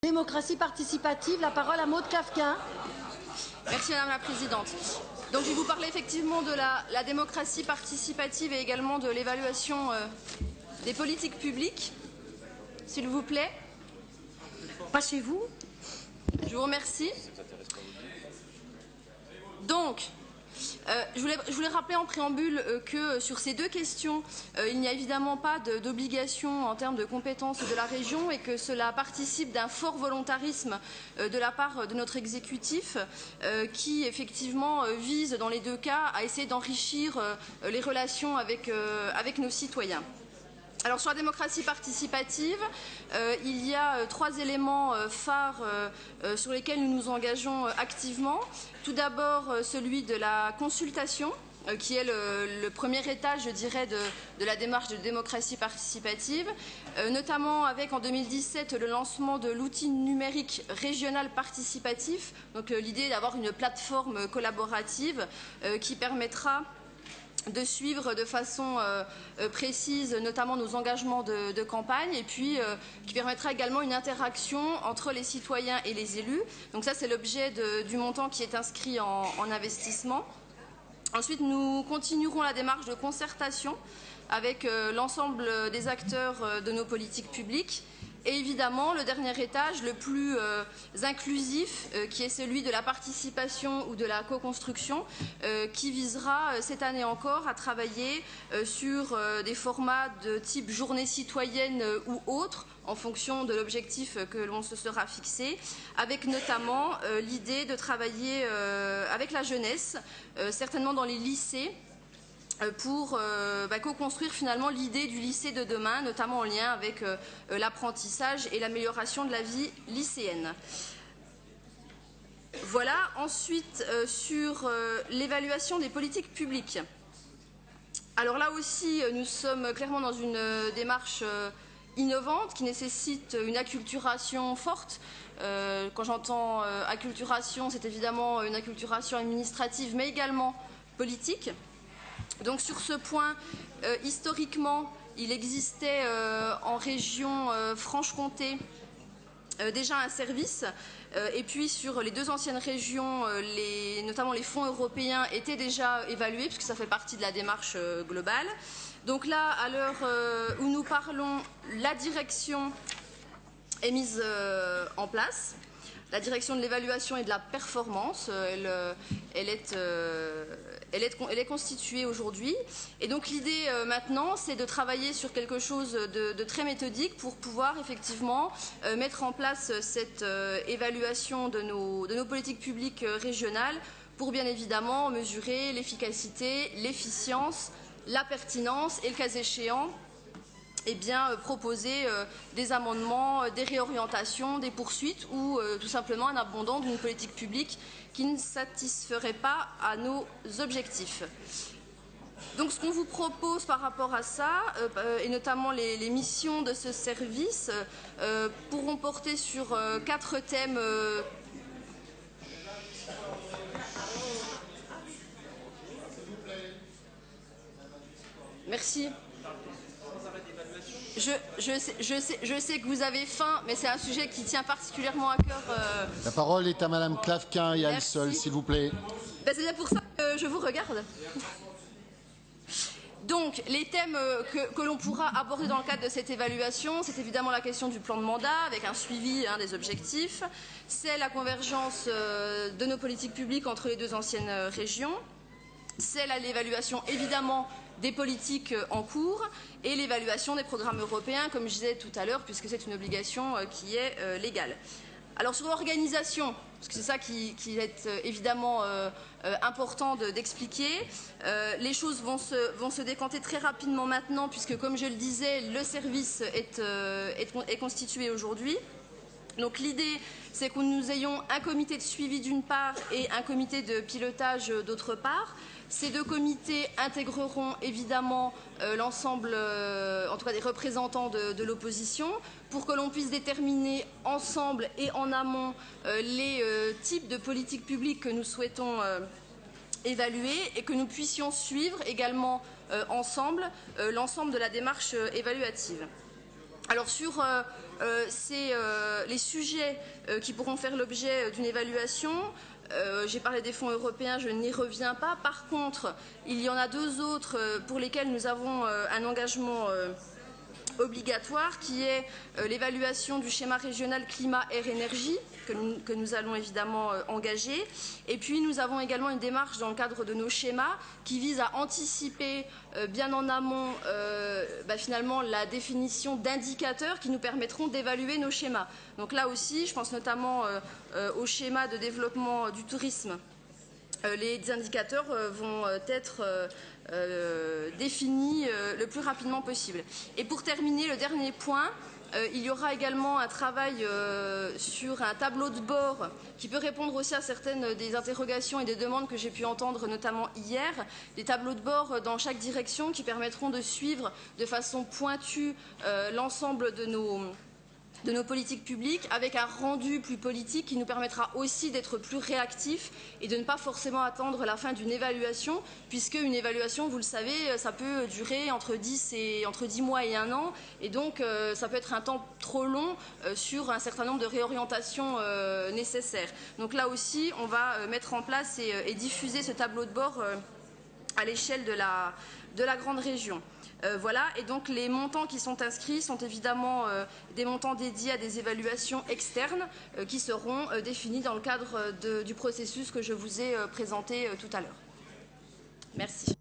Démocratie participative, la parole à Maude Kafka. Merci Madame la Présidente. Donc je vais vous parler effectivement de la démocratie participative et également de l'évaluation des politiques publiques. S'il vous plaît. Passez-vous. Je vous remercie. Donc, je voulais rappeler en préambule que sur ces deux questions, il n'y a évidemment pas d'obligation en termes de compétences de la région et que cela participe d'un fort volontarisme de la part de notre exécutif qui effectivement vise dans les deux cas à essayer d'enrichir les relations avec nos citoyens. Alors sur la démocratie participative, il y a trois éléments phares sur lesquels nous nous engageons activement. Tout d'abord celui de la consultation, qui est le premier étage, je dirais, de la démarche de démocratie participative, notamment avec en 2017 le lancement de l'outil numérique régional participatif, donc l'idée d'avoir une plateforme collaborative qui permettra de suivre de façon précise notamment nos engagements de campagne et puis qui permettra également une interaction entre les citoyens et les élus. Donc ça c'est l'objet du montant qui est inscrit en investissement. Ensuite nous continuerons la démarche de concertation avec l'ensemble des acteurs de nos politiques publiques. Et évidemment, le dernier étage, le plus inclusif, qui est celui de la participation ou de la co-construction, qui visera cette année encore à travailler sur des formats de type journée citoyenne ou autre, en fonction de l'objectif que l'on se sera fixé, avec notamment l'idée de travailler avec la jeunesse, certainement dans les lycées, pour co-construire finalement l'idée du lycée de demain, notamment en lien avec l'apprentissage et l'amélioration de la vie lycéenne. Voilà, ensuite sur l'évaluation des politiques publiques. Alors là aussi, nous sommes clairement dans une démarche innovante qui nécessite une acculturation forte. Quand j'entends acculturation, c'est évidemment une acculturation administrative, mais également politique. Donc sur ce point, historiquement, il existait en région Franche-Comté déjà un service et puis sur les deux anciennes régions, notamment les fonds européens étaient déjà évalués puisque ça fait partie de la démarche globale. Donc là, à l'heure où nous parlons, la direction est mise en place. La direction de l'évaluation et de la performance, elle est constituée aujourd'hui. Et donc l'idée maintenant, c'est de travailler sur quelque chose de très méthodique pour pouvoir effectivement mettre en place cette évaluation de nos politiques publiques régionales pour bien évidemment mesurer l'efficacité, l'efficience, la pertinence et le cas échéant, proposer des amendements, des réorientations, des poursuites ou tout simplement un abandon d'une politique publique qui ne satisferait pas à nos objectifs. Donc ce qu'on vous propose par rapport à ça, et notamment les missions de ce service, pourront porter sur 4 thèmes. Merci. Je sais que vous avez faim, mais c'est un sujet qui tient particulièrement à cœur. La parole est à Madame Kafka et à elle seule, s'il vous plaît. C'est bien pour ça que je vous regarde. Donc, les thèmes que l'on pourra aborder dans le cadre de cette évaluation, c'est évidemment la question du plan de mandat, avec un suivi des objectifs. C'est la convergence de nos politiques publiques entre les deux anciennes régions. C'est l'évaluation, évidemment, des politiques en cours et l'évaluation des programmes européens, comme je disais tout à l'heure, puisque c'est une obligation qui est légale. Alors sur l'organisation, parce que c'est ça qui est évidemment important d'expliquer, les choses vont se décanter très rapidement maintenant, puisque comme je le disais, le service est constitué aujourd'hui. Donc l'idée, c'est que nous ayons un comité de suivi d'une part et un comité de pilotage d'autre part. Ces deux comités intégreront évidemment l'ensemble, en tout cas des représentants de l'opposition, pour que l'on puisse déterminer ensemble et en amont les types de politiques publiques que nous souhaitons évaluer et que nous puissions suivre également ensemble l'ensemble de la démarche évaluative. Alors sur les sujets qui pourront faire l'objet d'une évaluation, j'ai parlé des fonds européens, je n'y reviens pas. Par contre, il y en a deux autres pour lesquels nous avons un engagement obligatoire, qui est l'évaluation du schéma régional climat-air-énergie, que nous allons évidemment engager. Et puis nous avons également une démarche dans le cadre de nos schémas qui vise à anticiper bien en amont finalement la définition d'indicateurs qui nous permettront d'évaluer nos schémas. Donc là aussi, je pense notamment au schéma de développement du tourisme. Les indicateurs vont être définis le plus rapidement possible. Et pour terminer, le dernier point, il y aura également un travail sur un tableau de bord qui peut répondre aussi à certaines des interrogations et des demandes que j'ai pu entendre notamment hier. Des tableaux de bord dans chaque direction qui permettront de suivre de façon pointue l'ensemble de nos politiques publiques, avec un rendu plus politique qui nous permettra aussi d'être plus réactifs et de ne pas forcément attendre la fin d'une évaluation, puisque une évaluation, vous le savez, ça peut durer entre 10 mois et 1 an, et donc ça peut être un temps trop long sur un certain nombre de réorientations nécessaires. Donc là aussi, on va mettre en place et diffuser ce tableau de bord à l'échelle de la grande région. Voilà, et donc les montants qui sont inscrits sont évidemment des montants dédiés à des évaluations externes qui seront définis dans le cadre du processus que je vous ai présenté tout à l'heure. Merci.